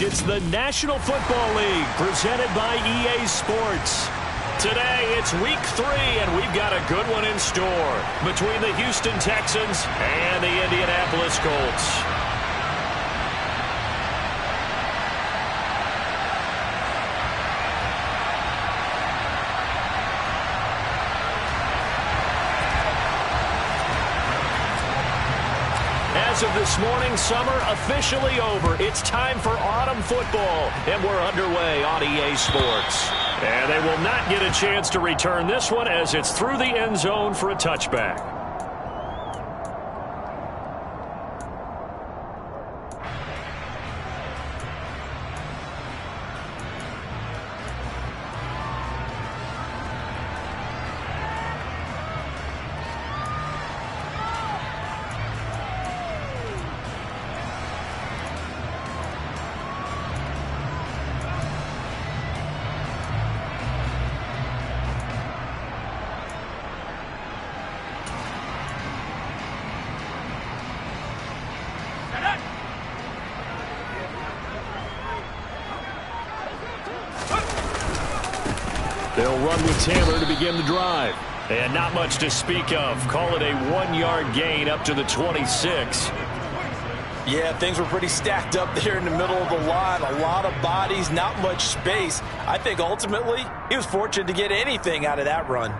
It's the National Football League presented by EA Sports. Today, it's week 3, and we've got a good one in store between the Houston Texans and the Indianapolis Colts. As of this morning, summer officially over. It's time for autumn football, and we're underway on EA Sports. And they will not get a chance to return this one as it's through the end zone for a touchback. They'll run with Taylor to begin the drive. And not much to speak of. Call it a 1-yard gain up to the 26. Yeah, things were pretty stacked up there in the middle of the line. A lot of bodies, not much space. I think ultimately he was fortunate to get anything out of that run.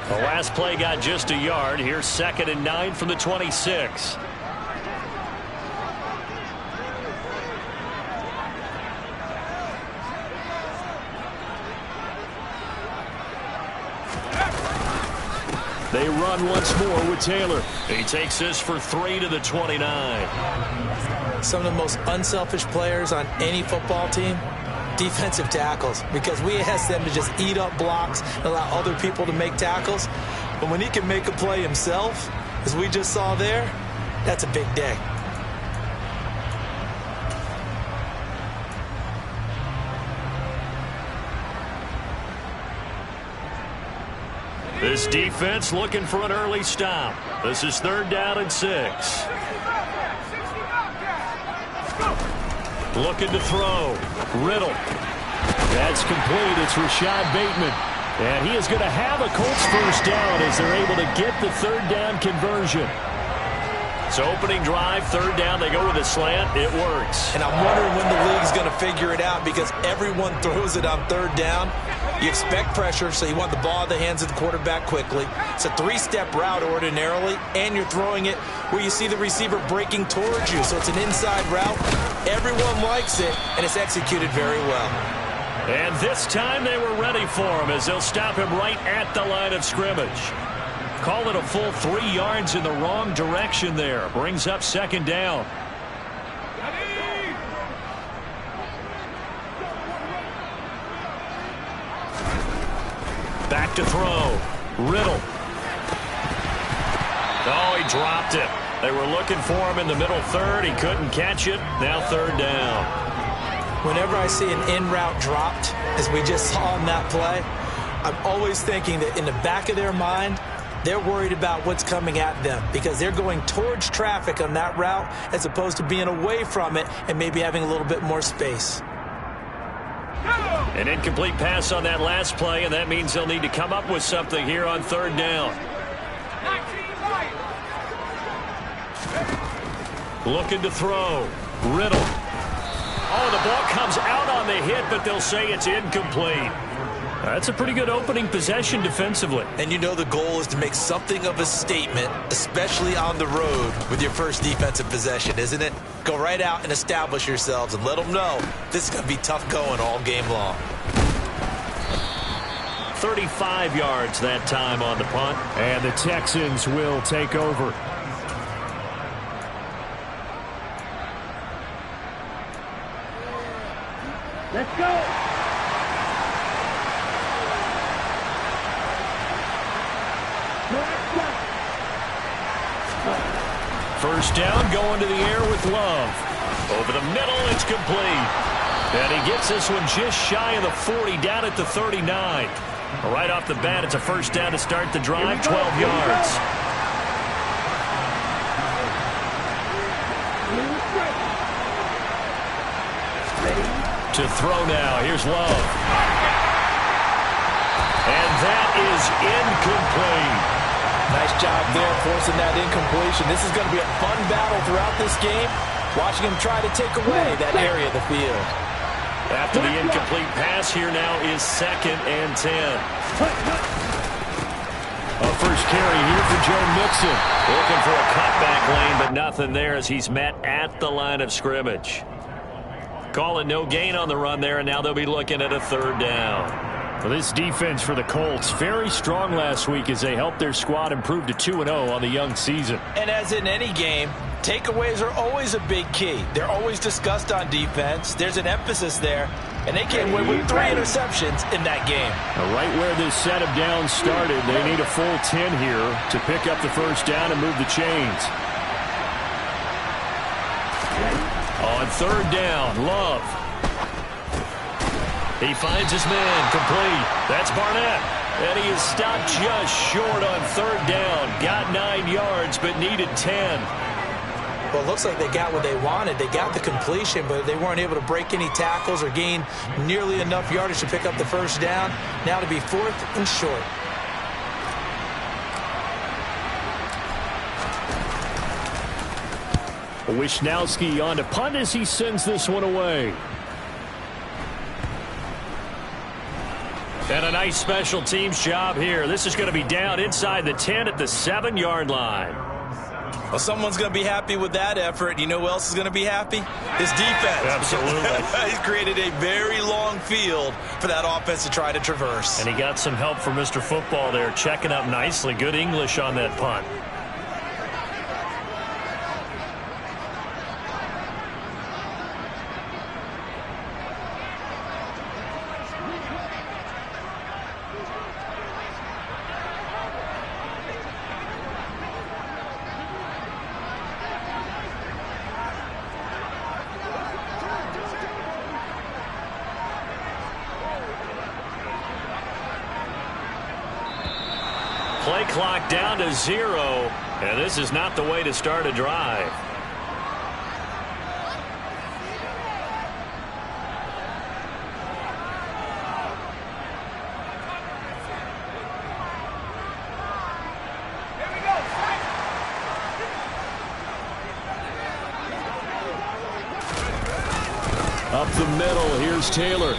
The last play got just a yard. Here's 2nd and 9 from the 26. They run once more with Taylor. He takes this for 3 to the 29. Some of the most unselfish players on any football team, defensive tackles, because we ask them to just eat up blocks and allow other people to make tackles. But when he can make a play himself, as we just saw there, that's a big day. This defense looking for an early stop. This is 3rd down and 6. Looking to throw. Riddle. That's complete. It's Rashad Bateman. And he is going to have a Colts first down as they're able to get the 3rd down conversion. So opening drive, 3rd down, they go with a slant. It works. And I'm wondering when the league's going to figure it out because everyone throws it on 3rd down. You expect pressure, so you want the ball in the hands of the quarterback quickly. It's a 3-step route ordinarily, and you're throwing it where you see the receiver breaking towards you. So it's an inside route. Everyone likes it, and it's executed very well. And this time they were ready for him as they'll stop him right at the line of scrimmage. Call it a full 3 yards in the wrong direction there. Brings up 2nd down. Back to throw. Riddle. Oh, he dropped it. They were looking for him in the middle 3rd. He couldn't catch it. Now 3rd down. Whenever I see an in-route dropped, as we just saw in that play, I'm always thinking that in the back of their mind, they're worried about what's coming at them because they're going towards traffic on that route as opposed to being away from it and maybe having a little bit more space. An incomplete pass on that last play, and that means they'll need to come up with something here on 3rd down. Looking to throw. Riddle. Oh, the ball comes out on the hit, but they'll say it's incomplete. That's a pretty good opening possession defensively. And you know the goal is to make something of a statement, especially on the road with your first defensive possession, isn't it? Go right out and establish yourselves and let them know this is going to be tough going all game long. 35 yards that time on the punt, and the Texans will take over. Let's go. First down, going to the air with Love. Over the middle, it's complete. And he gets this one just shy of the 40, down at the 39. Right off the bat, it's a first down to start the drive, 12 yards. To throw now. Here's Love. And that is incomplete. Nice job there forcing that incompletion. This is going to be a fun battle throughout this game. Watching him try to take away that area of the field. After the incomplete pass, here now is 2nd and 10. A first carry here for Joe Mixon. Looking for a cutback lane, but nothing there as he's met at the line of scrimmage. Call it no gain on the run there, and now they'll be looking at a 3rd down. Well, this defense for the Colts, very strong last week as they helped their squad improve to 2-0 on the young season. And as in any game, takeaways are always a big key. They're always discussed on defense. There's an emphasis there, and they came away with 3 interceptions in that game. Now, right where this set of downs started, they need a full 10 here to pick up the first down and move the chains. On 3rd down, Love. He finds his man, complete. That's Barnett. And he is stopped just short on 3rd down. Got 9 yards, but needed 10. Well, it looks like they got what they wanted. They got the completion, but they weren't able to break any tackles or gain nearly enough yardage to pick up the first down. Now to be 4th and short. Wisnowski on to punt as he sends this one away. And a nice special teams job here. This is going to be down inside the 10 at the 7-yard line. Well, someone's going to be happy with that effort. You know who else is going to be happy? His defense. Absolutely. He's created a very long field for that offense to try to traverse. And he got some help from Mr. Football there, checking up nicely. Good English on that punt. Play clock down to 0, and this is not the way to start a drive. Up the middle, here's Taylor.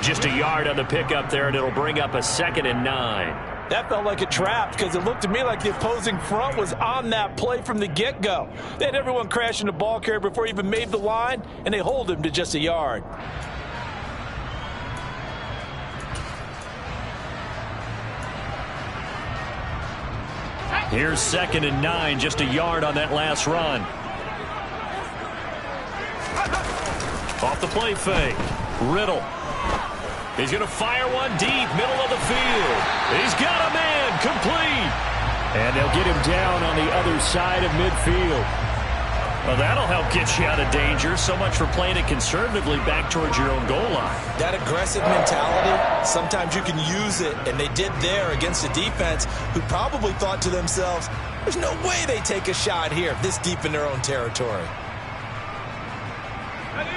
Just a yard on the pickup there, and it'll bring up a 2nd and 9. That felt like a trap because it looked to me like the opposing front was on that play from the get-go. They had everyone crashing the ball carrier before he even made the line, and they hold him to just a yard. Here's 2nd and 9, just a yard on that last run. Off the play fake. Riddle. He's going to fire one deep, middle of the field. He's got a man, complete. And they'll get him down on the other side of midfield. Well, that'll help get you out of danger. So much for playing it conservatively back towards your own goal line. That aggressive mentality, sometimes you can use it, and they did there against a defense who probably thought to themselves, there's no way they take a shot here this deep in their own territory.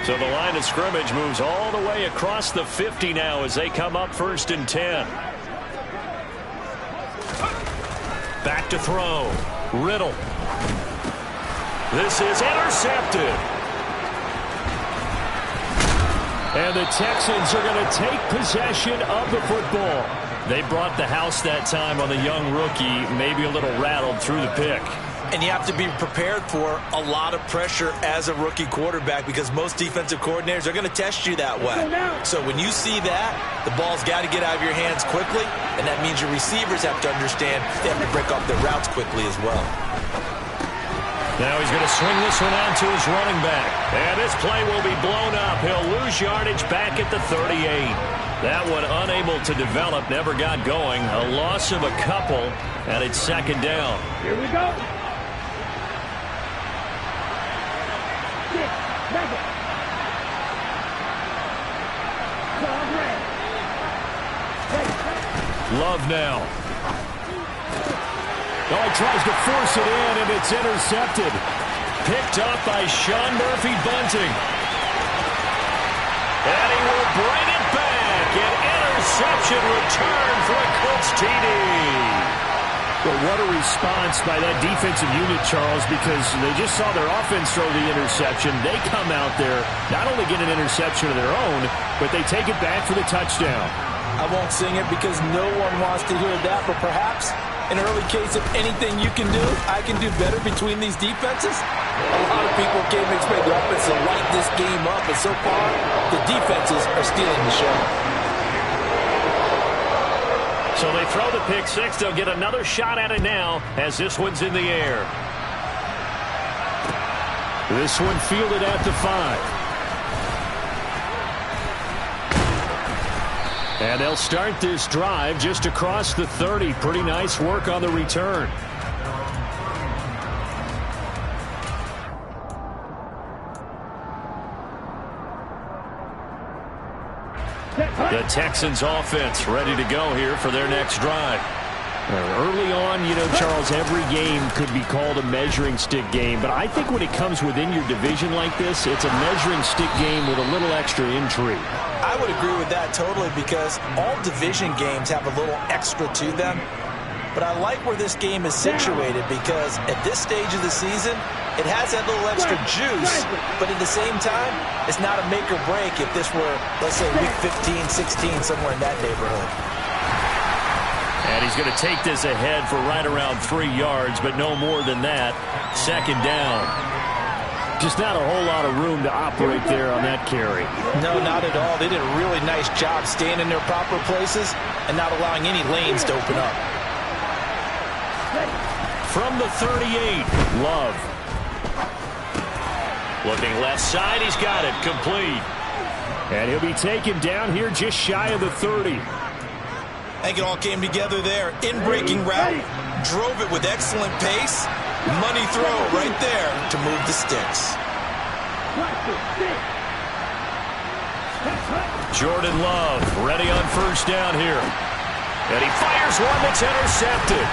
So the line of scrimmage moves all the way across the 50 now as they come up 1st and 10. Back to throw. Riddle. This is intercepted. And the Texans are going to take possession of the football. They brought the house that time on the young rookie, maybe a little rattled through the pick. And you have to be prepared for a lot of pressure as a rookie quarterback because most defensive coordinators are going to test you that way. So when you see that, the ball's got to get out of your hands quickly, and that means your receivers have to understand they have to break off their routes quickly as well. Now he's going to swing this one out to his running back. And this play will be blown up. He'll lose yardage back at the 38. That one unable to develop, never got going. A loss of a couple, and it's 2nd down. Here we go. Love now. Oh, he tries to force it in, and it's intercepted. Picked up by Sean Murphy-Bunting. And he will bring it back. An interception return for a Colts TD. Well, what a response by that defensive unit, Charles, because they just saw their offense throw the interception. They come out there, not only get an interception of their own, but they take it back for the touchdown. I won't sing it because no one wants to hear that, but perhaps an early case of anything you can do, I can do better between these defenses. A lot of people came to expect the offense to light this game up, but so far, the defenses are stealing the show. So they throw the pick six. They'll get another shot at it now as this one's in the air. This one fielded at the 5. And they'll start this drive just across the 30. Pretty nice work on the return. The Texans offense ready to go here for their next drive. Early on, you know, Charles, every game could be called a measuring stick game. But I think when it comes within your division like this, it's a measuring stick game with a little extra intrigue. I would agree with that totally because all division games have a little extra to them. But I like where this game is situated because at this stage of the season, it has that little extra juice, but at the same time, it's not a make or break if this were, let's say, week 15, 16, somewhere in that neighborhood. And he's going to take this ahead for right around 3 yards, but no more than that. Second down. Just not a whole lot of room to operate there on that carry. No, not at all. They did a really nice job staying in their proper places and not allowing any lanes to open up. From the 38, Love. Looking left side, he's got it, complete. And he'll be taken down here just shy of the 30. I think it all came together there. In-breaking route, drove it with excellent pace. Money throw right there to move the sticks. Jordan Love ready on first down here. And he fires one that's intercepted.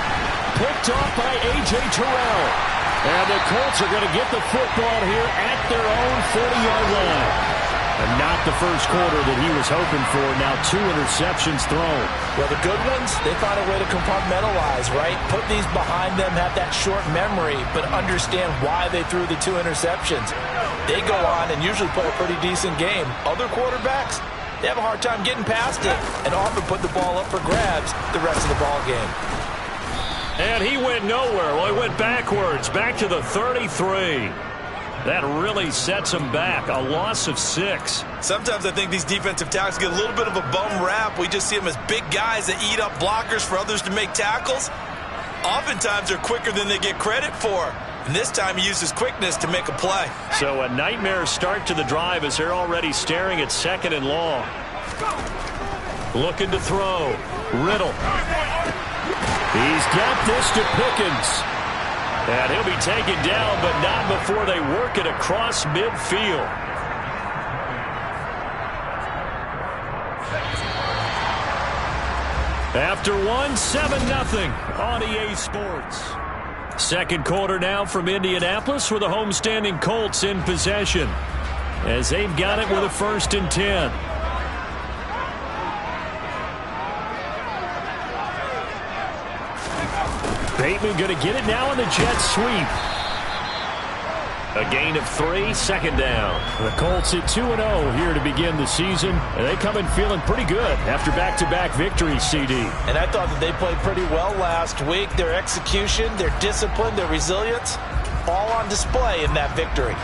Picked off by A.J. Terrell. And the Colts are going to get the football here at their own 40-yard line. And not the first quarter that he was hoping for. Now 2 interceptions thrown. Well, the good ones, they find a way to compartmentalize, right? Put these behind them, have that short memory, but understand why they threw the 2 interceptions. They go on and usually play a pretty decent game. Other quarterbacks, they have a hard time getting past it and often put the ball up for grabs the rest of the ball game. And he went nowhere. Well, he went backwards, back to the 33. That really sets him back. A loss of 6. Sometimes I think these defensive tackles get a little bit of a bum rap. We just see them as big guys that eat up blockers for others to make tackles. Oftentimes they're quicker than they get credit for. And this time he uses quickness to make a play. So a nightmare start to the drive as they're already staring at 2nd and long. Looking to throw. Riddle. He's got this to Pickens. And he'll be taken down, but not before they work it across midfield. After 7-0 on EA Sports. Second quarter now from Indianapolis with the homestanding Colts in possession as they've got it with a 1st and 10. Bateman going to get it now on the jet sweep. A gain of 3, 2nd down. The Colts at 2-0 here to begin the season. And they come in feeling pretty good after back-to-back victories, CD. And I thought that they played pretty well last week. Their execution, their discipline, their resilience, all on display in that victory.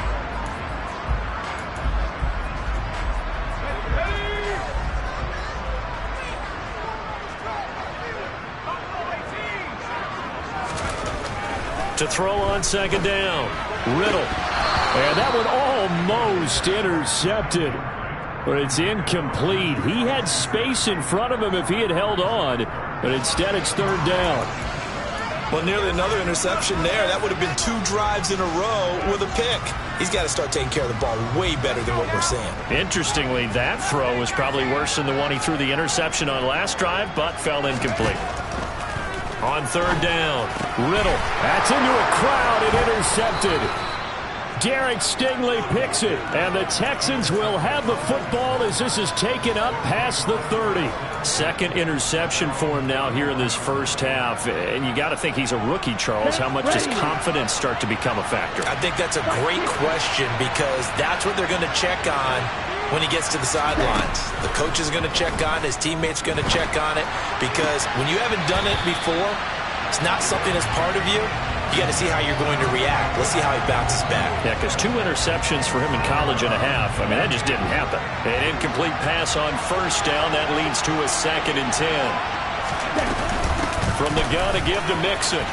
To throw on 2nd down. Riddle. And that one almost intercepted. But it's incomplete. He had space in front of him if he had held on. But instead it's 3rd down. Well, nearly another interception there. That would have been 2 drives in a row with a pick. He's got to start taking care of the ball way better than what we're seeing. Interestingly, that throw was probably worse than the one he threw the interception on last drive, but fell incomplete. On 3rd down, Riddle. That's into a crowd and intercepted. Derek Stingley picks it, and the Texans will have the football as this is taken up past the 30. Second interception for him now here in this first half, and you got to think he's a rookie, Charles. How much does confidence start to become a factor? I think that's a great question because that's what they're going to check on when he gets to the sidelines. The coach is going to check on it. His teammates are going to check on it because when you haven't done it before, it's not something that's part of you. You got to see how you're going to react. Let's see how he bounces back. Yeah, because 2 interceptions for him in college and a half. I mean, that just didn't happen. An incomplete pass on first down. That leads to a 2nd and 10. From the gun to give to Mixon.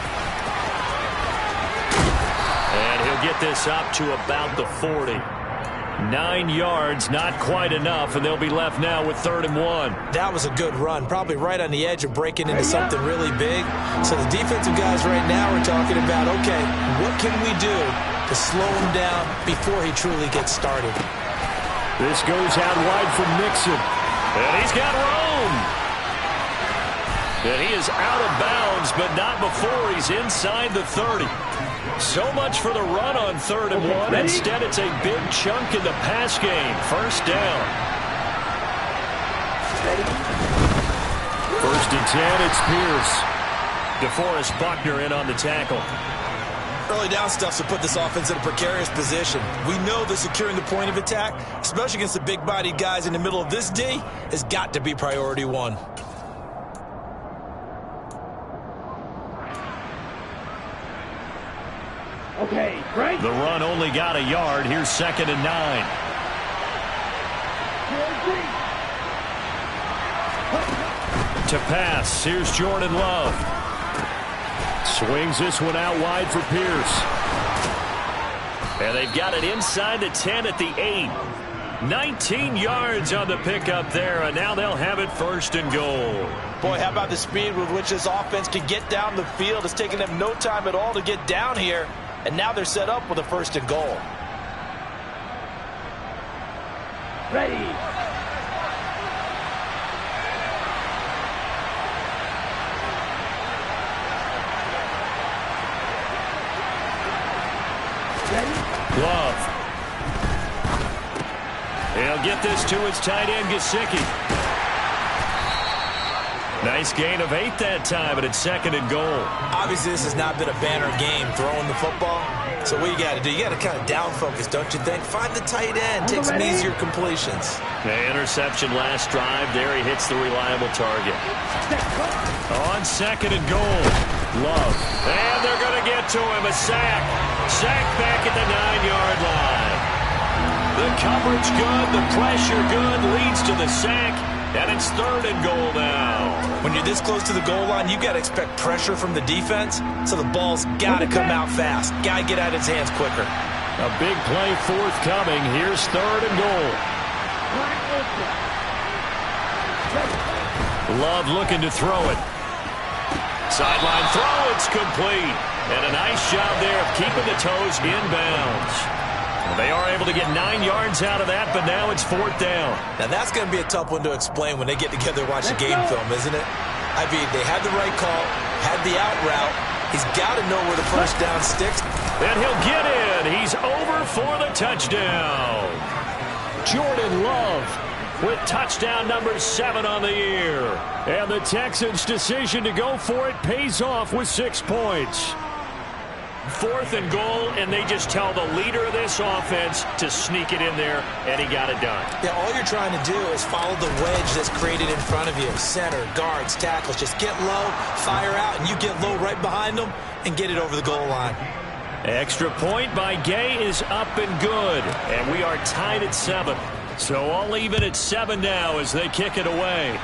And he'll get this up to about the 40. 9 yards, not quite enough, and they'll be left now with 3rd and 1. That was a good run, probably right on the edge of breaking into something really big. So the defensive guys right now are talking about, okay, what can we do to slow him down before he truly gets started? This goes out wide from Mixon, and he's got room. And he is out of bounds, but not before he's inside the 30. So much for the run on 3rd and 1. Instead, it's a big chunk in the pass game. First down. 1st and 10, it's Pierce. DeForest Buckner in on the tackle. Early down stuff to put this offense in a precarious position. We know that securing the point of attack, especially against the big-bodied guys in the middle of this D, has got to be priority 1. Okay, right. The run only got a yard. Here's 2nd and 9. To pass. Here's Jordan Love. Swings this one out wide for Pierce. And they've got it inside the 10 at the 8. 19 yards on the pickup there, and now they'll have it 1st and goal. Boy, how about the speed with which this offense can get down the field? It's taken them no time at all to get down here. And now they're set up with a 1st and goal. Ready. Love. He'll get this to his tight end, Gesicki. Nice gain of 8 that time, but it's 2nd and goal. Obviously, this has not been a banner game throwing the football. So what you got to do, you got to kind of down focus, don't you think? Find the tight end, take some easier completions. The interception last drive. There he hits the reliable target. On 2nd and goal. Love. And they're going to get to him. A sack. Sack back at the 9-yard line. The coverage good. The pressure good. Leads to the sack. And it's 3rd and goal now. When you're this close to the goal line, you got to expect pressure from the defense. So the ball's got to come out fast. Got to get out of his hands quicker. A big play forthcoming. Here's 3rd and goal. Love looking to throw it. Sideline throw. It's complete. And a nice job there of keeping the toes inbounds. They are able to get 9 yards out of that, but now it's 4th down. Now, that's going to be a tough one to explain when they get together and watch the game film, isn't it? I mean, they had the right call, had the out route. He's got to know where the 1st down sticks. And he'll get in. He's over for the touchdown. Jordan Love with touchdown number 7 on the year. And the Texans' decision to go for it pays off with 6 points. 4th and goal, and they just tell the leader of this offense to sneak it in there, and he got it done. Yeah, all you're trying to do is follow the wedge that's created in front of you. Center, guards, tackles. Just get low, fire out, and you get low right behind them and get it over the goal line. Extra point by Gay is up and good, and we are tied at 7. So all even at 7 now as they kick it away.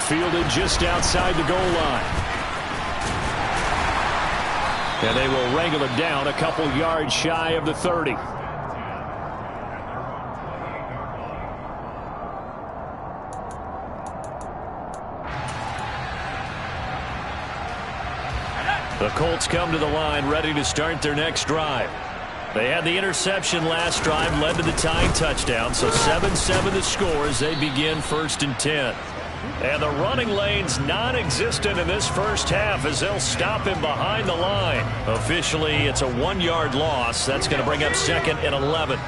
Fielded just outside the goal line. And they will wrangle him down a couple yards shy of the 30. The Colts come to the line ready to start their next drive. They had the interception last drive, led to the tying touchdown, so 7-7 the score as they begin 1st and 10. And the running lane's non-existent in this first half as they'll stop him behind the line. Officially, it's a 1-yard loss. That's going to bring up 2nd and 11.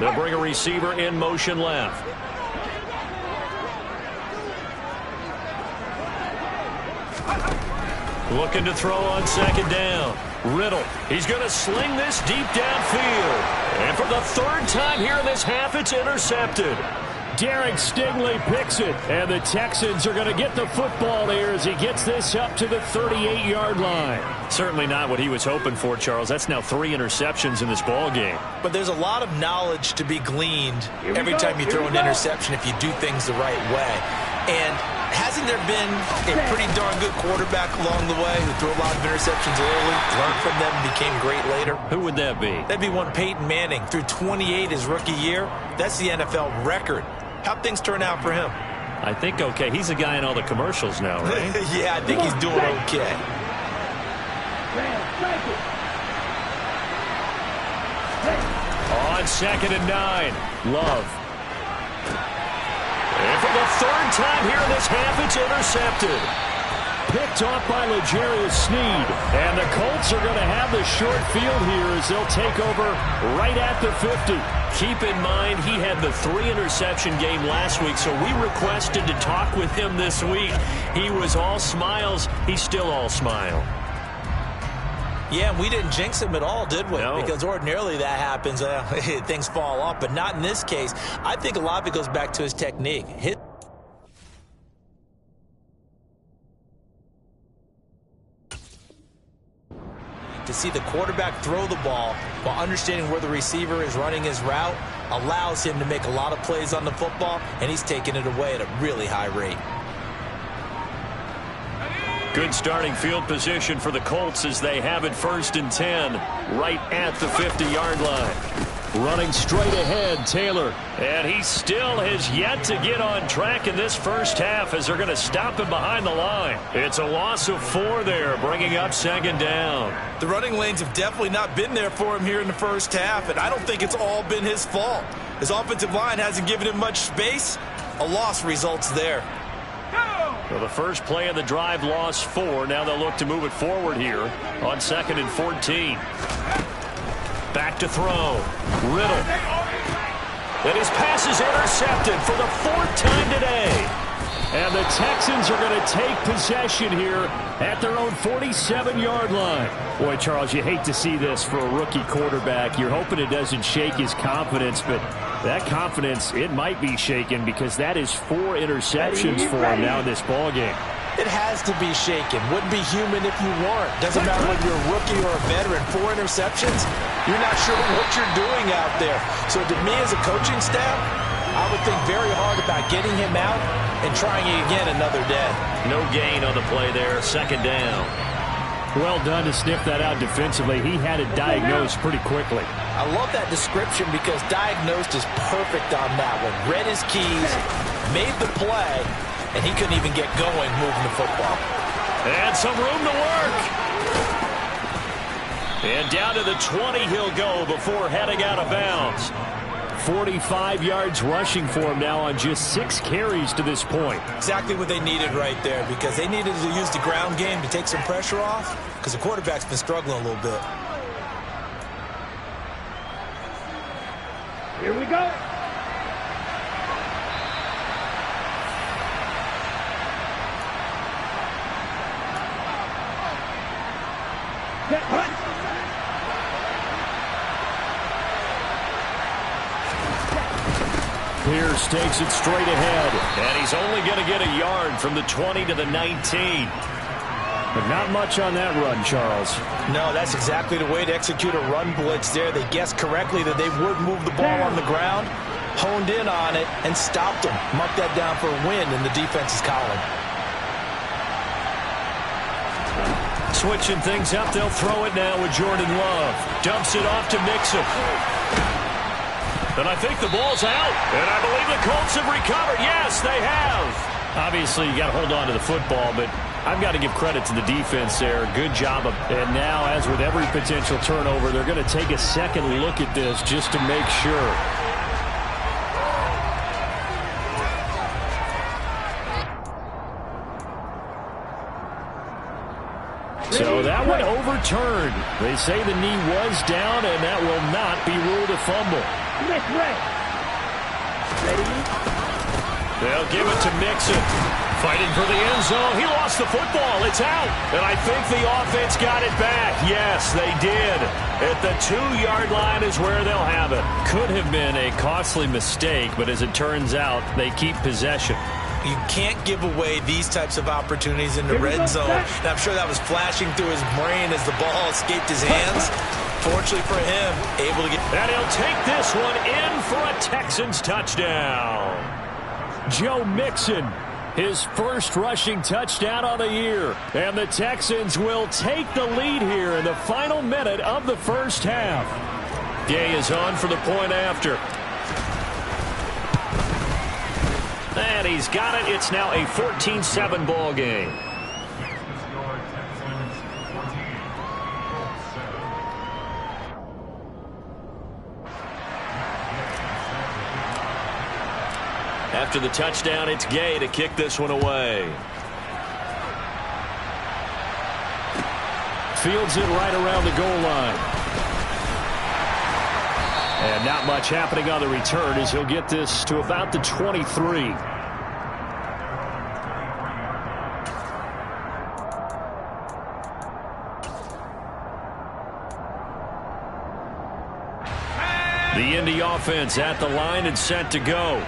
They'll bring a receiver in motion left. Looking to throw on 2nd down. Riddle. He's going to sling this deep downfield. And for the 3rd time here in this half, it's intercepted. Derek Stingley picks it. And the Texans are going to get the football here as he gets this up to the 38-yard line. Certainly not what he was hoping for, Charles. That's now 3 interceptions in this ball game. But there's a lot of knowledge to be gleaned every time you throw an interception if you do things the right way. And hasn't there been a pretty darn good quarterback along the way who threw a lot of interceptions early, learned from them, and became great later? Who would that be? That'd be one Peyton Manning. Threw 28 his rookie year. That's the NFL record. How'd things turn out for him? I think okay. He's a guy in all the commercials now, right? Yeah, I think he's doing okay. On 2nd and 9, Love. And for the 3rd time here in this half, it's intercepted. Picked off by L'Jarius Sneed. And the Colts are going to have the short field here as they'll take over right at the 50. Keep in mind, he had the 3-interception game last week, so we requested to talk with him this week. He was all smiles. He's still all smile. Yeah, and we didn't jinx him at all, did we? No. Because ordinarily that happens. Things fall off, but not in this case. I think a lot of it goes back to his technique. To see the quarterback throw the ball while understanding where the receiver is running his route allows him to make a lot of plays on the football, and he's taking it away at a really high rate. Good starting field position for the Colts as they have it 1st and 10 right at the 50-yard line. Running straight ahead, Taylor. And he still has yet to get on track in this first half as they're going to stop him behind the line. It's a loss of 4 there, bringing up 2nd down. The running lanes have definitely not been there for him here in the first half, and I don't think it's all been his fault. His offensive line hasn't given him much space. A loss results there. Well, the first play of the drive lost 4. Now they'll look to move it forward here on 2nd and 14. Back to throw. Riddle. And his pass is intercepted for the 4th time today. And the Texans are going to take possession here at their own 47-yard line. Boy, Charles, you hate to see this for a rookie quarterback. You're hoping it doesn't shake his confidence, but that confidence, it might be shaken because that is 4 interceptions for him now in this ballgame. It has to be shaken. Wouldn't be human if you weren't. Doesn't matter whether you're a rookie or a veteran. 4 interceptions, you're not sure what you're doing out there. So to me as a coaching staff, I would think very hard about getting him out and trying it again another day. No gain on the play there. 2nd down. Well done to sniff that out defensively. He had it diagnosed pretty quickly. I love that description because diagnosed is perfect on that one. Read his keys, made the play, and he couldn't even get going moving the football. And some room to work. And down to the 20 he'll go before heading out of bounds. 45 yards rushing for him now on just 6 carries to this point. Exactly what they needed right there because they needed to use the ground game to take some pressure off because the quarterback's been struggling a little bit. Here we go. Pierce takes it straight ahead, and he's only going to get a yard from the 20 to the 19. But not much on that run, Charles. No, that's exactly the way to execute a run blitz there. They guessed correctly that they would move the ball on the ground, honed in on it, and stopped them. Marked that down for a win in the defense's column. Switching things up, they'll throw it now with Jordan Love. Dumps it off to Mixon. And I think the ball's out. And I believe the Colts have recovered. Yes, they have. Obviously, you got to hold on to the football, but I've got to give credit to the defense there. Good job. And now, as with every potential turnover, they're going to take a second look at this just to make sure. So that one overturned. They say the knee was down, and that will not be ruled a fumble. They'll give it to Mixon. Fighting for the end zone. He lost the football. It's out. And I think the offense got it back. Yes, they did. At the 2-yard line is where they'll have it. Could have been a costly mistake, but as it turns out, they keep possession. You can't give away these types of opportunities in the red zone. And I'm sure that was flashing through his brain as the ball escaped his hands. Fortunately for him, able to get... And he'll take this one in for a Texans touchdown. Joe Mixon, his first rushing touchdown of the year. And the Texans will take the lead here in the final minute of the first half. Gay is on for the point after. And he's got it. It's now a 14-7 ball game. After the touchdown, it's Gay to kick this one away. Fields it right around the goal line. And not much happening on the return as he'll get this to about the 23. The Indy offense at the line and set to go.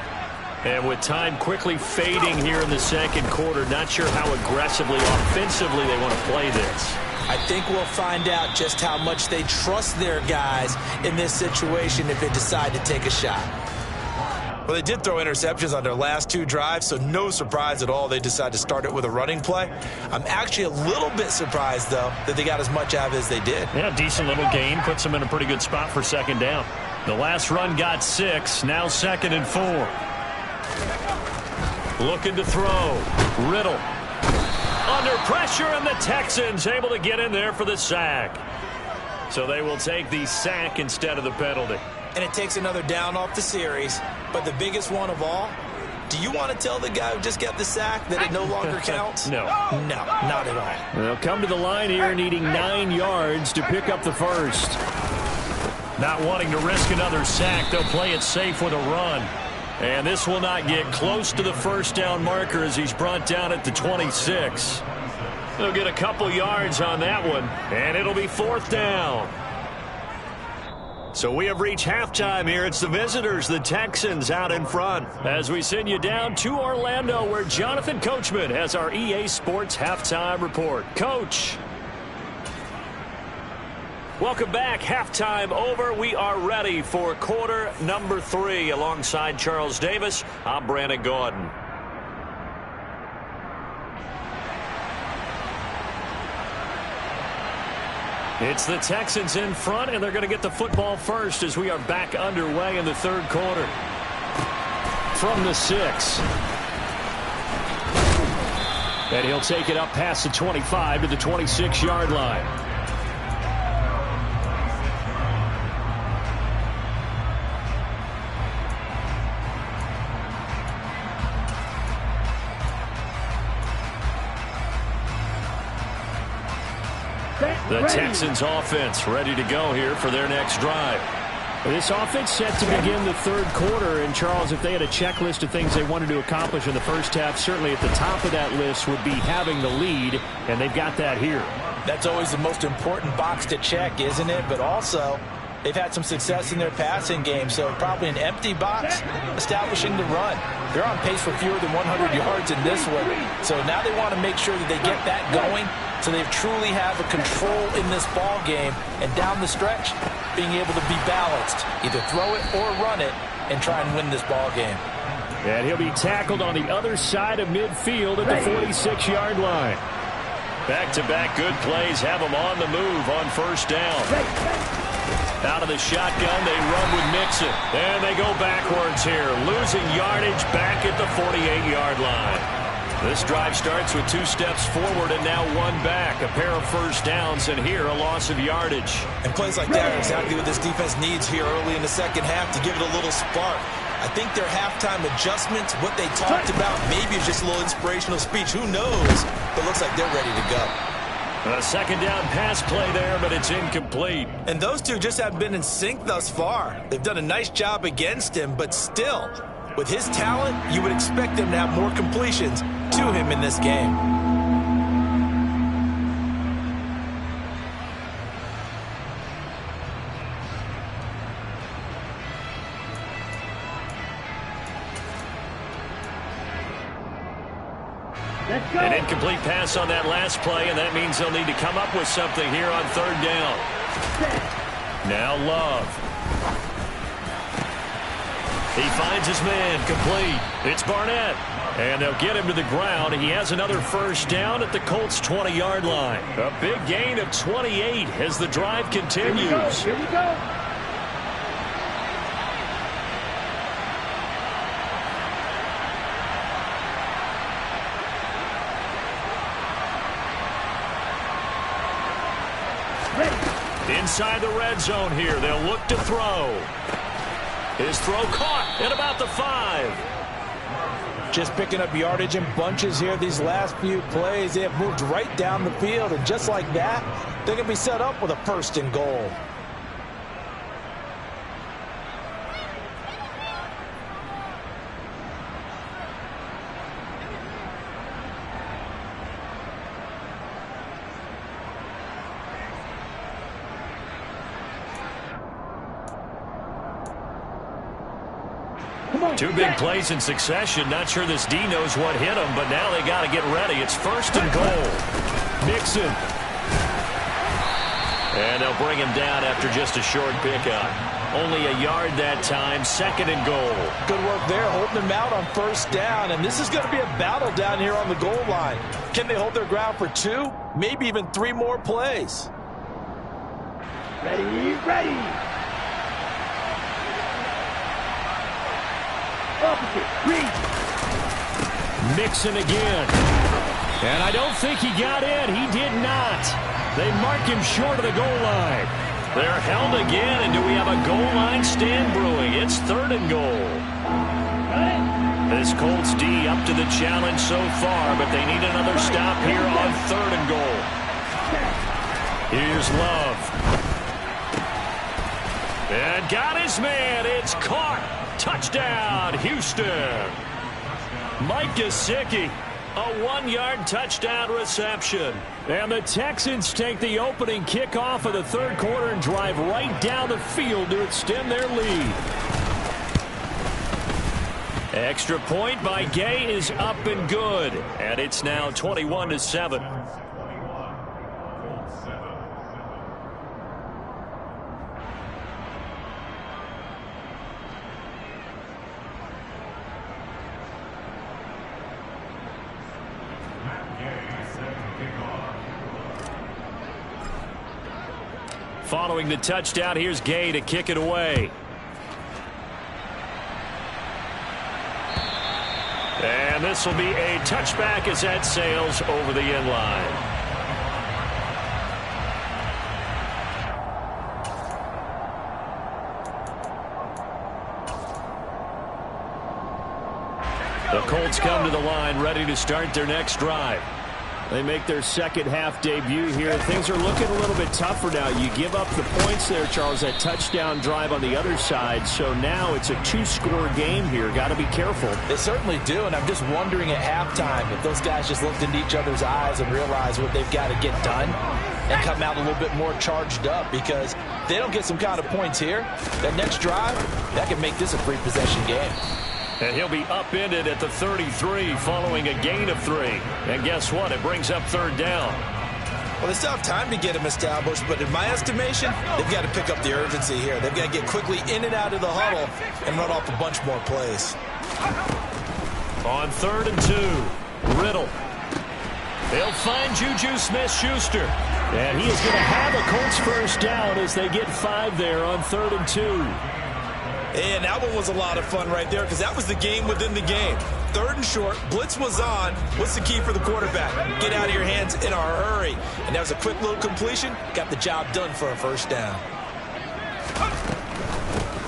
And with time quickly fading here in the second quarter, not sure how aggressively, offensively they want to play this. I think we'll find out just how much they trust their guys in this situation if they decide to take a shot. Well, they did throw interceptions on their last 2 drives, so no surprise at all they decided to start it with a running play. I'm actually a little bit surprised, though, that they got as much out of it as they did. Yeah, decent little gain. Puts them in a pretty good spot for second down. The last run got 6, now 2nd and 4. Looking to throw. Riddle. Under pressure, and the Texans able to get in there for the sack. So they will take the sack instead of the penalty. And it takes another down off the series. But the biggest one of all, do you want to tell the guy who just got the sack that it no longer counts? No. No, not at all. They'll come to the line here needing 9 yards to pick up the first. Not wanting to risk another sack, they'll play it safe with a run. And this will not get close to the first down marker as he's brought down at the 26. They'll get a couple yards on that one, and it'll be 4th down. So we have reached halftime here. It's the visitors, the Texans, out in front. As we send you down to Orlando, where Jonathan Coachman has our EA Sports halftime report. Coach. Welcome back. Halftime over. We are ready for quarter number 3. Alongside Charles Davis, I'm Brandon Gordon. It's the Texans in front, and they're going to get the football first as we are back underway in the third quarter. From the 6. And he'll take it up past the 25 to the 26-yard line. The Texans offense ready to go here for their next drive. This offense set to begin the third quarter. And, Charles, if they had a checklist of things they wanted to accomplish in the first half, certainly at the top of that list would be having the lead, and they've got that here. That's always the most important box to check, isn't it? But also, they've had some success in their passing game, so probably an empty box establishing the run. They're on pace for fewer than 100 yards in this one. So now they want to make sure that they get that going so they truly have a control in this ball game. And down the stretch, being able to be balanced. Either throw it or run it and try and win this ball game. And he'll be tackled on the other side of midfield at the 46-yard line. Back-to-back good plays have them on the move on first down. Out of the shotgun, they run with Mixon. And they go backwards here, losing yardage back at the 48-yard line. This drive starts with 2 steps forward and now 1 back. A pair of first downs, and here a loss of yardage. And plays like that are exactly what this defense needs here early in the second half to give it a little spark. I think their halftime adjustments, what they talked about, maybe it's just a little inspirational speech. Who knows? But it looks like they're ready to go. A second down pass play there, but it's incomplete. And those two just haven't been in sync thus far. They've done a nice job against him, but still, with his talent, you would expect him to have more completions to him in this game. An incomplete pass on that last play, and that means they'll need to come up with something here on third down. Now Love. He finds his man, complete. It's Barnett. And they'll get him to the ground. He has another first down at the Colts' 20-yard line. A big gain of 28 as the drive continues. Here we go. Inside the red zone here. They'll look to throw. His throw caught at about the 5. Just picking up yardage in bunches here these last few plays. They have moved right down the field, and just like that, they're going to be set up with a 1st and goal. Two big plays in succession. Not sure this D knows what hit him, but now they got to get ready. It's 1st and goal. Mixon. And they'll bring him down after just a short pickup. Only a yard that time. 2nd and goal. Good work there, holding him out on 1st down. And this is going to be a battle down here on the goal line. Can they hold their ground for 2, maybe even 3 more plays? Ready, ready. Opposite, reach. Mixon again. And I don't think he got in. He did not. They mark him short of the goal line. They're held again, and do we have a goal line stand brewing? It's 3rd and goal. This Colts D up to the challenge so far, but they need another stop here on 3rd and goal. Here's Love. And got his man. It's caught. Touchdown, Houston. Mike Gesicki, a 1-yard touchdown reception. And the Texans take the opening kickoff of the 3rd quarter and drive right down the field to extend their lead. Extra point by Gay is up and good. And it's now 21-7. Following the touchdown, here's Gay to kick it away. And this will be a touchback as that sails over the end line. The Colts come to the line ready to start their next drive. They make their second half debut here. Things are looking a little bit tougher now. You give up the points there, Charles, that touchdown drive on the other side. So now it's a 2-score game here. Got to be careful. They certainly do, and I'm just wondering at halftime if those guys just looked into each other's eyes and realized what they've got to get done and come out a little bit more charged up, because if they don't get some kind of points here, that next drive, that can make this a 3-possession game. And he'll be upended at the 33 following a gain of 3. And guess what? It brings up 3rd down. Well, they still have time to get him established, but in my estimation, they've got to pick up the urgency here. They've got to get quickly in and out of the huddle and run off a bunch more plays. On 3rd and 2, Riddle. They'll find Juju Smith-Schuster. And he is going to have a Colts first down as they get 5 there on 3rd and 2. And that one was a lot of fun right there because that was the game within the game. 3rd and short, blitz was on. What's the key for the quarterback? Get out of your hands in a hurry. And that was a quick little completion. Got the job done for a first down.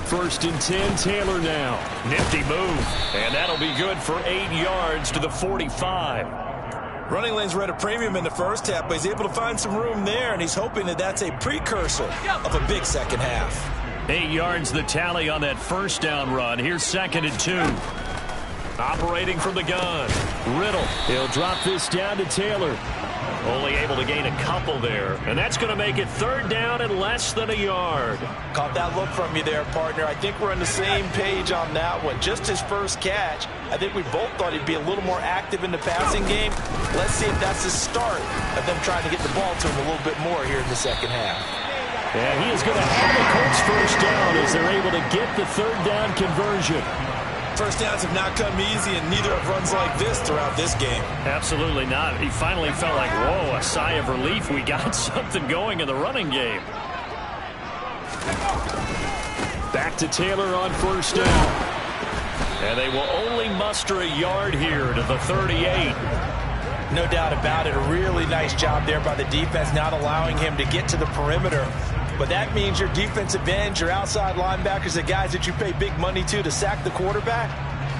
1st and 10, Taylor now. Nifty move. And that'll be good for 8 yards to the 45. Running lanes were at a premium in the first half, but he's able to find some room there, and he's hoping that that's a precursor of a big second half. 8 yards the tally on that first down run. Here's 2nd and 2. Operating from the gun. Riddle. He'll drop this down to Taylor. Only able to gain a couple there. And that's going to make it 3rd down and less than a yard. Caught that look from you there, partner. I think we're on the same page on that one. Just his first catch. I think we both thought he'd be a little more active in the passing game. Let's see if that's the start of them trying to get the ball to him a little bit more here in the second half. And he is going to have a Colts first down as they're able to get the 3rd down conversion. First downs have not come easy, and neither have runs like this throughout this game. Absolutely not. He finally felt like, whoa, a sigh of relief. We got something going in the running game. Back to Taylor on first down. And they will only muster a yard here to the 38. No doubt about it. A really nice job there by the defense, not allowing him to get to the perimeter. But that means your defensive ends, your outside linebackers, the guys that you pay big money to sack the quarterback,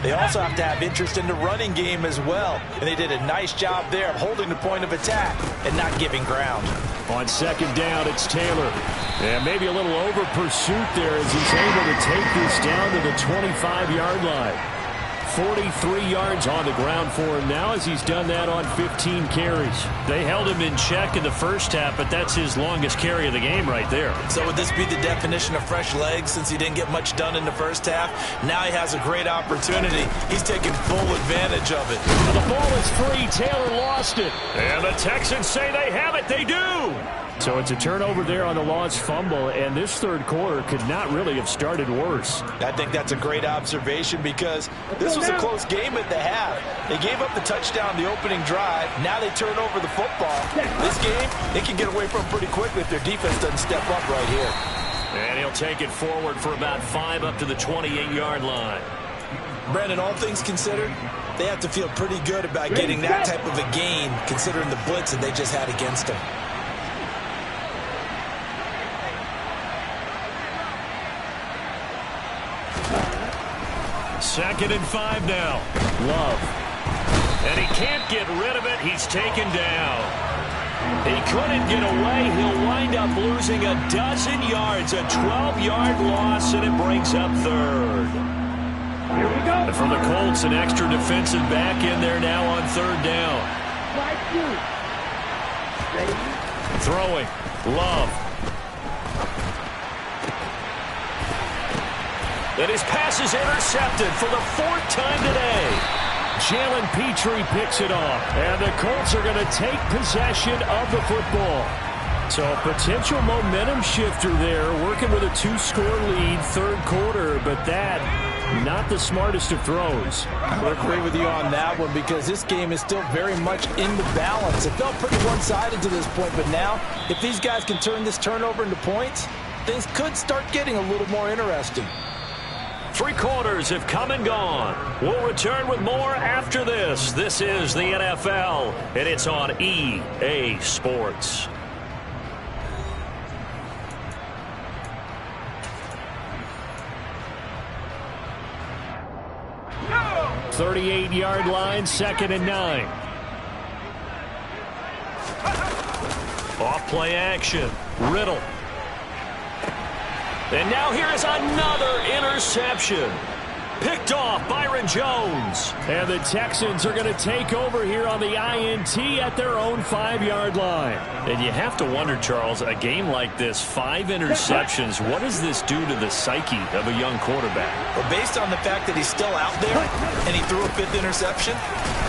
they also have to have interest in the running game as well. And they did a nice job there of holding the point of attack and not giving ground. On 2nd down, it's Taylor. And maybe a little over pursuit there as he's able to take this down to the 25-yard line. 43 yards on the ground for him now as he's done that on 15 carries. They held him in check in the first half, but that's his longest carry of the game right there. So would this be the definition of fresh legs since he didn't get much done in the first half? Now he has a great opportunity. He's taking full advantage of it. The ball is free. Taylor lost it. And the Texans say they have it. They do. So it's a turnover there on the lost fumble, and this 3rd quarter could not really have started worse. I think that's a great observation because this was a close game at the half. They gave up the touchdown the opening drive. Now they turn over the football. This game, they can get away from pretty quickly if their defense doesn't step up right here. And he'll take it forward for about 5 up to the 28-yard line. Brandon, all things considered, they have to feel pretty good about getting that type of a gain considering the blitz that they just had against them. 2nd and 5 now. Love. And he can't get rid of it. He's taken down. He couldn't get away. He'll wind up losing a dozen yards. A 12-yard loss, and it brings up 3rd. Here we go. And for the Colts, an extra defensive back in there now on 3rd down. Throwing. Love. And his pass is intercepted for the 4th time today. Jalen Petrie picks it off. And the Colts are going to take possession of the football. So a potential momentum shifter there, working with a 2-score lead, 3rd quarter. But that, not the smartest of throws. I would agree with you on that one because this game is still very much in the balance. It felt pretty one-sided to this point. But now, if these guys can turn this turnover into points, things could start getting a little more interesting. 3 quarters have come and gone. We'll return with more after this. This is the NFL, and it's on EA Sports. 38-yard line, 2nd and 9. Off play action. Riddle. And now here is another interception. Picked off Byron Jones. And the Texans are going to take over here on the INT at their own 5-yard line. And you have to wonder, Charles, a game like this, 5 interceptions, what does this do to the psyche of a young quarterback? Well, based on the fact that he's still out there and he threw a 5th interception,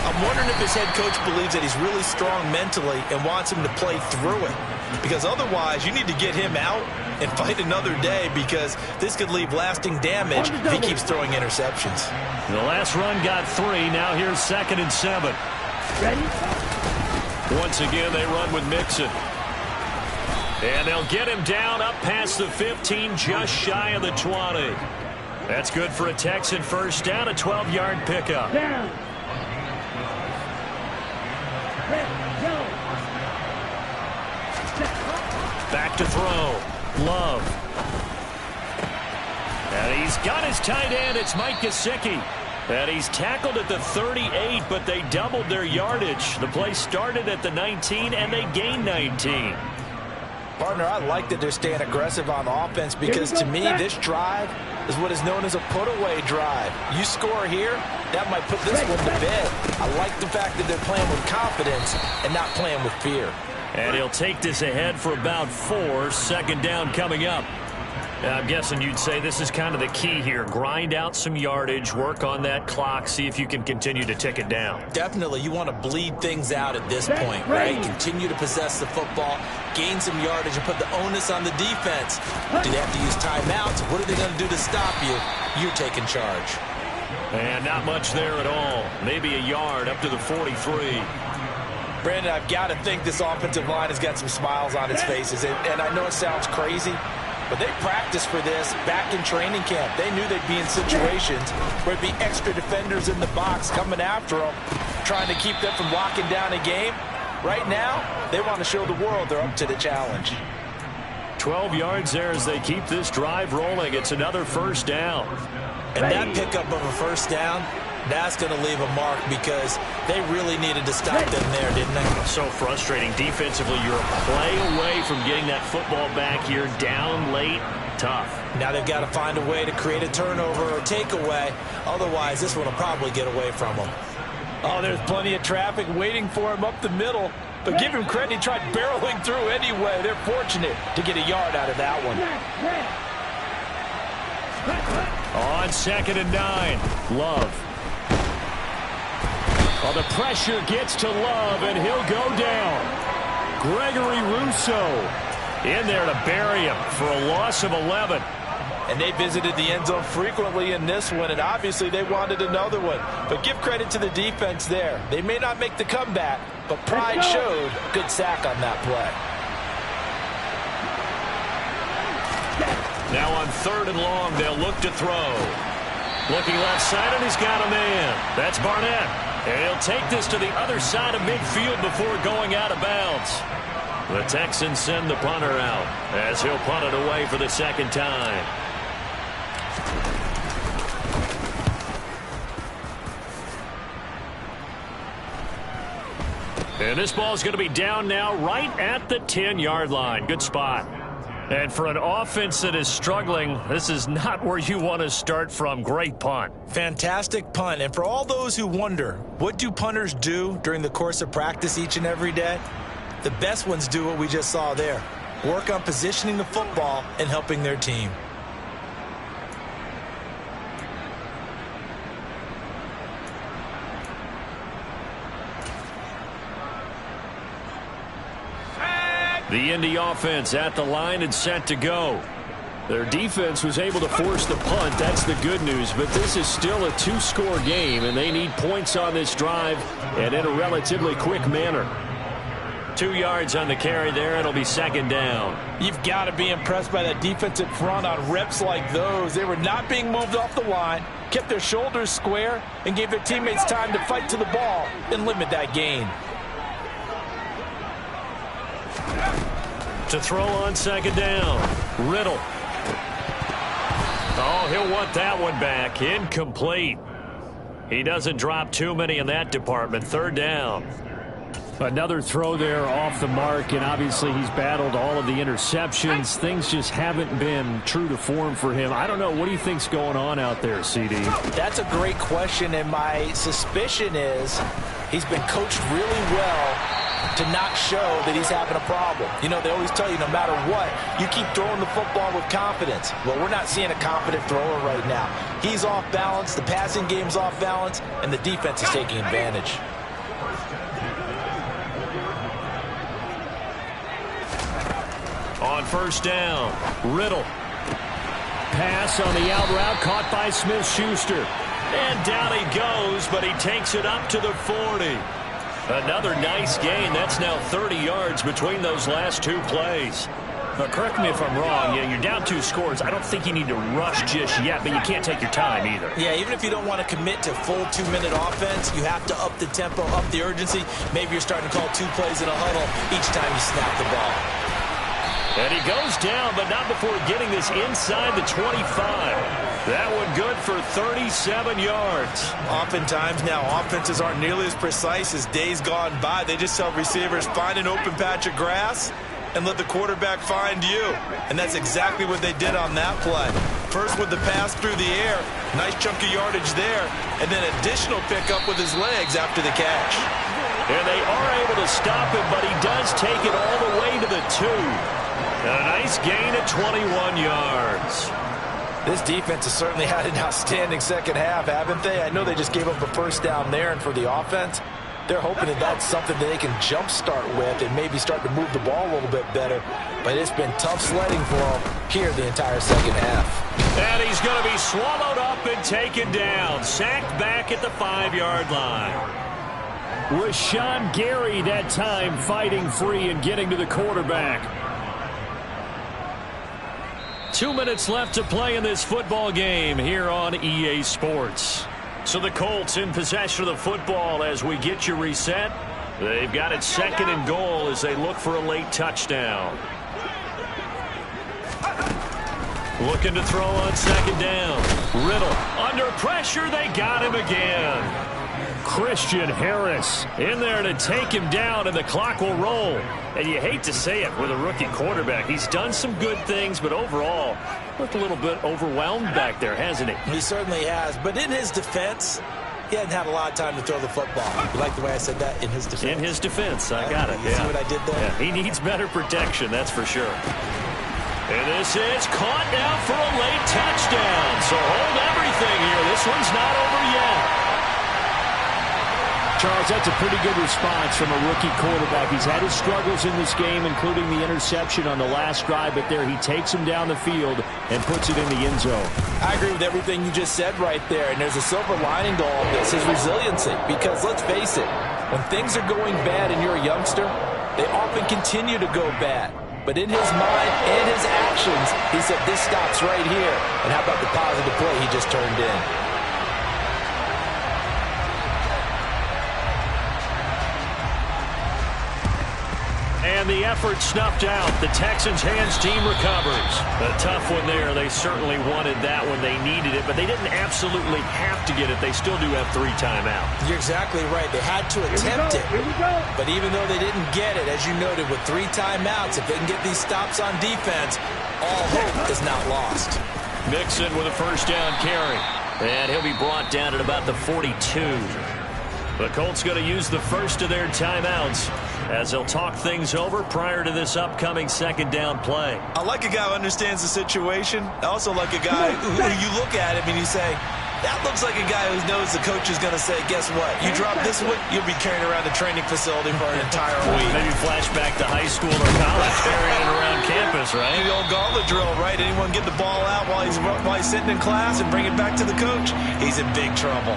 I'm wondering if his head coach believes that he's really strong mentally and wants him to play through it. Because otherwise, you need to get him out and fight another day because this could leave lasting damage if he keeps throwing interceptions. The last run got 3. Now here's 2nd and 7. Ready? Once again, they run with Mixon. And they'll get him down up past the 15, just shy of the 20. That's good for a Texan first down, a 12-yard pickup. Down. Red, yellow. Back to throw. Love. And he's got his tight end. It's Mike Gesicki. And he's tackled at the 38, but they doubled their yardage. The play started at the 19, and they gained 19. Partner, I like that they're staying aggressive on the offense because, to me, this drive is what is known as a put-away drive. You score here, that might put this one to bed. I like the fact that they're playing with confidence and not playing with fear. And he'll take this ahead for about 4. Second down coming up. I'm guessing you'd say this is kind of the key here. Grind out some yardage, work on that clock, see if you can continue to tick it down. Definitely, you want to bleed things out at this point, right? Continue to possess the football, gain some yardage, and put the onus on the defense. Do they have to use timeouts? What are they going to do to stop you? You're taking charge. And not much there at all. Maybe a yard up to the 43. Brandon, I've got to think this offensive line has got some smiles on its faces. And I know it sounds crazy, but they practiced for this back in training camp. They knew they'd be in situations where there'd be extra defenders in the box coming after them, trying to keep them from locking down a game. Right now, they want to show the world they're up to the challenge. 12 yards there as they keep this drive rolling. It's another first down. And that pickup of a first down, that's going to leave a mark because they really needed to stop them there, didn't they? So frustrating. Defensively, you're a play away from getting that football back here. Down late, tough. Now they've got to find a way to create a turnover or takeaway. Otherwise, this one will probably get away from them. Oh, there's plenty of traffic waiting for him up the middle. But give him credit, he tried barreling through anyway. They're fortunate to get a yard out of that one. On 2nd and 9, Love. Well, the pressure gets to Love, and he'll go down. Gregory Rousseau in there to bury him for a loss of 11. And they visited the end zone frequently in this one, and obviously they wanted another one. But give credit to the defense there. They may not make the comeback, but pride showed. Good sack on that play. Now on 3rd and long, they'll look to throw. Looking left side, and he's got a man. That's Barnett. And he'll take this to the other side of midfield before going out of bounds. The Texans send the punter out as he'll punt it away for the second time. And this ball is going to be down now right at the 10-yard line. Good spot. And for an offense that is struggling, this is not where you want to start from. Great punt. Fantastic punt. And for all those who wonder, what do punters do during the course of practice each and every day? The best ones do what we just saw there. Work on positioning the football and helping their team. The Indy offense at the line and set to go. Their defense was able to force the punt. That's the good news. But this is still a 2-score game, and they need points on this drive and in a relatively quick manner. 2 yards on the carry there. It'll be second down. You've got to be impressed by that defensive front on reps like those. They were not being moved off the line, kept their shoulders square, and gave their teammates time to fight to the ball and limit that gain. To throw on second down, Riddle. Oh, he'll want that one back. Incomplete. He doesn't drop too many in that department. Third down. Another throw there off the mark, and obviously he's battled all of the interceptions. Things just haven't been true to form for him. I don't know. What do you think's going on out there, CD? That's a great question, and my suspicion is he's been coached really well to not show that he's having a problem. You know, they always tell you no matter what, you keep throwing the football with confidence. Well, we're not seeing a confident thrower right now. He's off balance, the passing game's off balance, and the defense is taking advantage. On first down, Riddle. Pass on the out route, caught by Smith-Schuster. And down he goes, but he takes it up to the 40. Another nice gain. That's now 30 yards between those last two plays. Correct me if I'm wrong. Yeah, you're down 2 scores. I don't think you need to rush just yet, but you can't take your time either. Yeah, even if you don't want to commit to full 2-minute offense, you have to up the tempo, up the urgency. Maybe you're starting to call 2 plays in a huddle each time you snap the ball. And he goes down, but not before getting this inside the 25. That one good for 37 yards. Oftentimes now, offenses aren't nearly as precise as days gone by. They just tell receivers, find an open patch of grass and let the quarterback find you. And that's exactly what they did on that play. First with the pass through the air, nice chunk of yardage there, and then additional pickup with his legs after the catch. And they are able to stop him, but he does take it all the way to the 2. And a nice gain at 21 yards. This defense has certainly had an outstanding second half, haven't they? I know they just gave up a first down there, and for the offense, they're hoping that that's something that they can jumpstart with and maybe start to move the ball a little bit better. But it's been tough sledding for them here the entire second half. And he's going to be swallowed up and taken down. Sacked back at the 5-yard line. Rashawn Gary that time fighting free and getting to the quarterback. 2 minutes left to play in this football game here on EA Sports. So the Colts in possession of the football as we get you reset. They've got it 2nd and goal as they look for a late touchdown. Looking to throw on 2nd down. Riddle under pressure. They got him again. Christian Harris in there to take him down, and the clock will roll. And you hate to say it with a rookie quarterback. He's done some good things, but overall, looked a little bit overwhelmed back there, hasn't he? He certainly has. But in his defense, he hasn't had a lot of time to throw the football. You like the way I said that? In his defense? In his defense. I got it. You see what I did there? Yeah, he needs better protection, that's for sure. And this is caught now for a late touchdown. So hold everything here. This one's not over yet. Charles, that's a pretty good response from a rookie quarterback. He's had his struggles in this game, including the interception on the last drive, but there he takes him down the field and puts it in the end zone. I agree with everything you just said right there, and there's a silver lining to all this, his resiliency. Because let's face it, when things are going bad and you're a youngster, they often continue to go bad. But in his mind and his actions, he said, this stops right here. And how about the positive play he just turned in? And the effort snuffed out. The Texans' hands team recovers. A tough one there. They certainly wanted that when they needed it, but they didn't absolutely have to get it. They still do have 3 timeouts. You're exactly right. They had to attempt it. But even though they didn't get it, as you noted, with 3 timeouts, if they can get these stops on defense, all hope is not lost. Mixon with a first down carry. And he'll be brought down at about the 42. The Colts going to use the first of their timeouts as they'll talk things over prior to this upcoming 2nd down play. I like a guy who understands the situation. I also like a guy who you look at him and you say, that looks like a guy who knows the coach is going to say, guess what? You drop this one, you'll be carrying around the training facility for an entire week. Maybe flashback to high school or college, carrying it around campus, right? The old gauntlet drill, right? Anyone get the ball out while he's sitting in class and bring it back to the coach? He's in big trouble.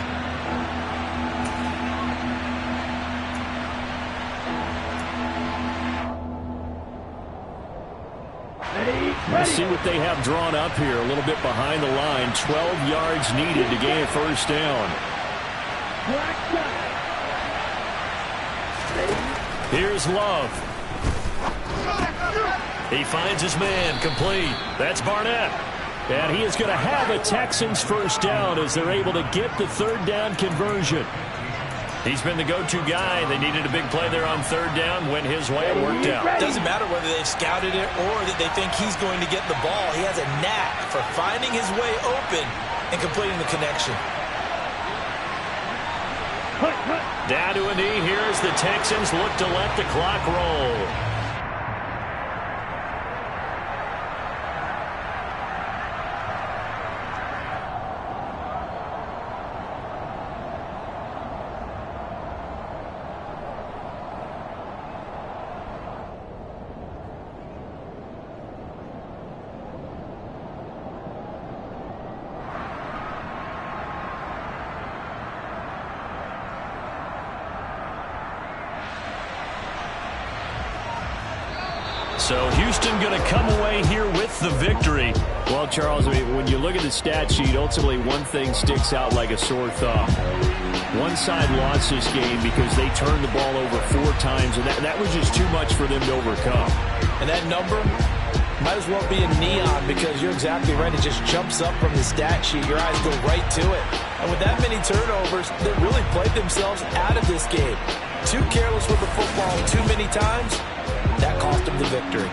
Let's see what they have drawn up here. A little bit behind the line. 12 yards needed to gain a first down. Here's Love. He finds his man complete. That's Barnett. And he is going to have a Texans first down as they're able to get the 3rd down conversion. He's been the go-to guy. They needed a big play there on 3rd down. Went his way. It worked out. It doesn't matter whether they've scouted it or that they think he's going to get the ball. He has a knack for finding his way open and completing the connection. Down to a knee here as the Texans look to let the clock roll. So Houston going to come away here with the victory. Well, Charles, I mean, when you look at the stat sheet, ultimately one thing sticks out like a sore thumb. One side lost this game because they turned the ball over 4 times, and that was just too much for them to overcome. And that number might as well be in neon because you're exactly right. It just jumps up from the stat sheet. Your eyes go right to it. And with that many turnovers, they really played themselves out of this game. Too careless with the football too many times. That cost them the victory.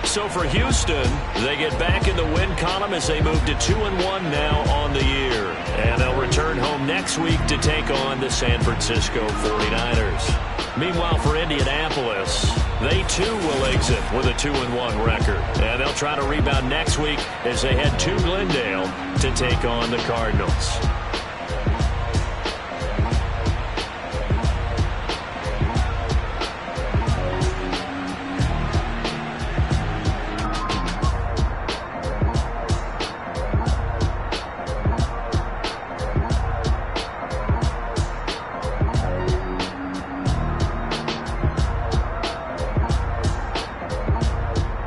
So for Houston, they get back in the win column as they move to 2-1 now on the year. And they'll return home next week to take on the San Francisco 49ers. Meanwhile, for Indianapolis, they too will exit with a 2-1 record. And they'll try to rebound next week as they head to Glendale to take on the Cardinals.